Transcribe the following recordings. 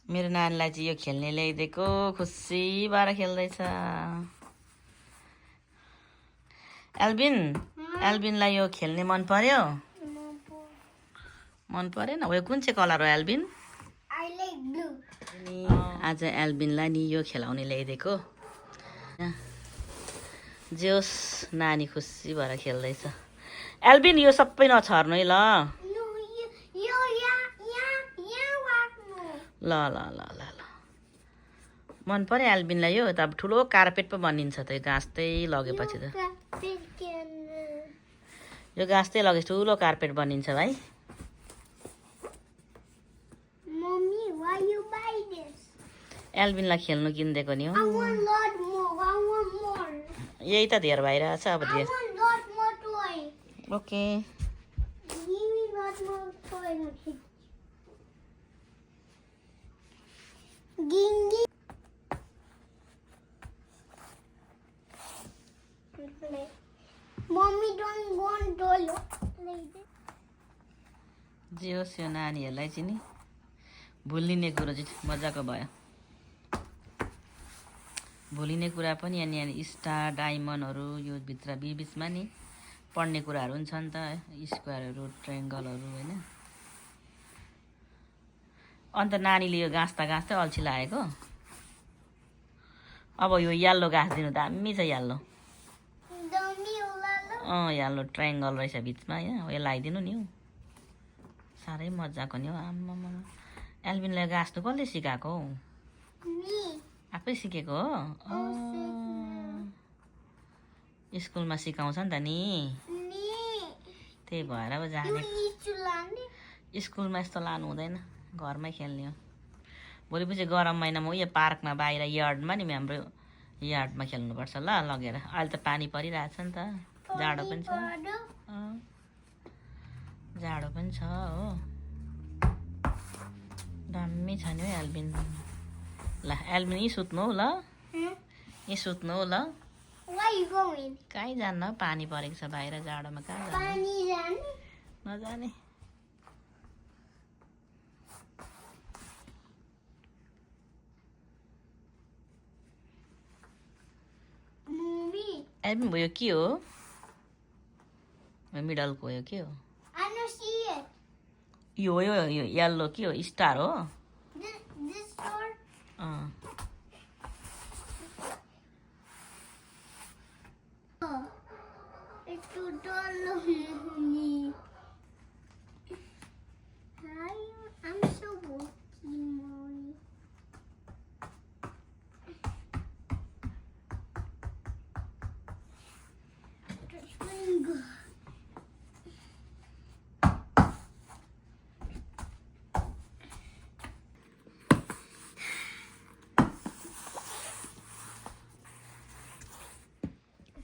मेरो नानीलाई चाहिँ यो खेल्ने ल्याइदिएको खुसी भएर खेल्दैछ एल्बिनलाई यो खेल्ने मन पर्यो मन परेन यो कुन चाहिँ कलर हो एल्बिन आज एल्बिनलाई नि यो खेलाउने ल्याइदिएको जोस् नानी खुसी भएर खेल्दैछ एल्बिन यो सबै नछर्नु है ल ल ल ल ल ल मन पर्यो एल्बिनलाई यो त अब ठुलो कार्पेट पो बनिन्छ त यो गाँस्दै लगेपछि त यो गाँस्दै लगेपछि ठुलो कार्पेट बनिन्छ भाइ एल्बिनलाई खेल्नु किनिदिएको नि हो यही त धेर भइरहेछ अब धेर okay Mommy don't want doll. जे होस् यो नानीहरूलाई चाहिँ नि भुलिने कुरो चाहिँ मजाको भयो भुलिने कुरा पनि अनि स्टार डायमन्डहरू यो भित्र बिचमा नि पढ्ने कुराहरू पनि छ नि त स्क्वायरहरू ट्रायङ्गलहरू होइन अन्त नानीले यो गाँस्दै अल्छी लागेको अब यो यल्लो गाँस दिनु दामी छ यल्लो यल्लो ट्रायङ्गल रहेछ बिचमा यहाँ यो लगाइदिनु नि हौ साह्रै मजाको नि हौ आम्मामा एल्बिनलाई गाँस्नु कसले सिकाएको हौ आफै सिकेको हो स्कुलमा सिकाउँछ नि त नि त्यही भएर अब जाने स्कुलमा यस्तो लानु हुँदैन घरमै खेल्ने हो भोलिपछि गरम महिनामा यो पार्कमा बाहिर यार्डमा नि हाम्रो यार्डमा खेल्नुपर्छ ल लगेर अहिले त पानी परिरहेछ नि त जाडो पनि छ जाडो पनि छ हो दामी छ नि हौ एल्बिन ल एल्बिन यहीँ सुत्नु हौ ल यहीँ सुत्नु हौ ल कहीँ जान्न पानी परेको छ बाहिर जाडोमा कहाँ जाने नजाने एल्बिन भयो के हो मिडलको यो के हो यो यो यल्लो के हो स्टार हो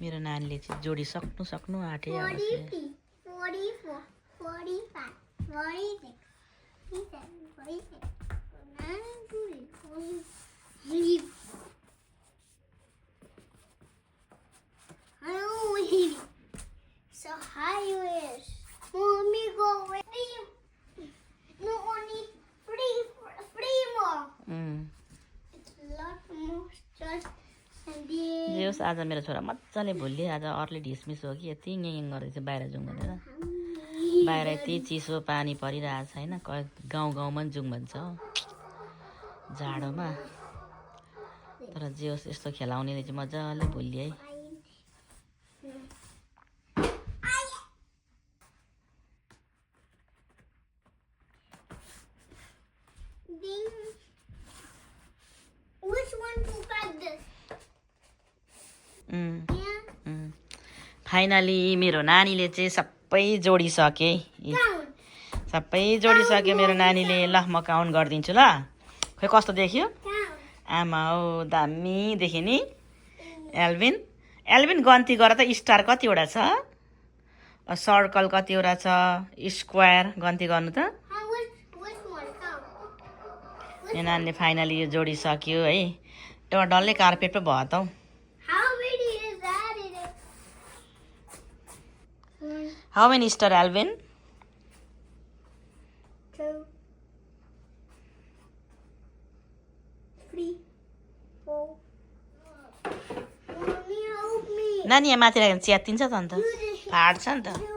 मेरो नानीले चाहिँ जोडी सक्नु आँटे अब 44, 45, 46, 47, 48, 49, so high is. Mommy go away. No, only three more. It's a lot more just. जे होस् आज मेरो छोरा मजाले भुल्यो आज अर्ली ढिसमिस हो कि यति ङङ गर्दैछ बाहिर जाउँ भनेर बाहिर यति चिसो पानी परिरहेछ होइन गाउँमा पनि जाउँ भन्छ जाडोमा तर जे होस् यस्तो खेलाउनेले चाहिँ मजाले भुल्यो है फाइनली मेरो नानीले चाहिँ सबै जोडिसके सबै जोडिसक्यो मेरो नानीले ल म काउन्ट गरिदिन्छु ल खोइ कस्तो देख्यो आमा हो दामी देख्यो नि एल्बिन गन्ती गर त स्टार कतिवटा छ सर्कल कतिवटा छ स्क्वायर गन्ती गर्नु त मेरो नानीले फाइनली यो जोडिसक्यो है डल्लै कार्पेट पो भयो त How many star, Alvin? 2. free. Oh. Mommy, help me. नानी यहाँ माथि राख्यो भने च्यातिन्छ त अन्त You just फाट्छ नि त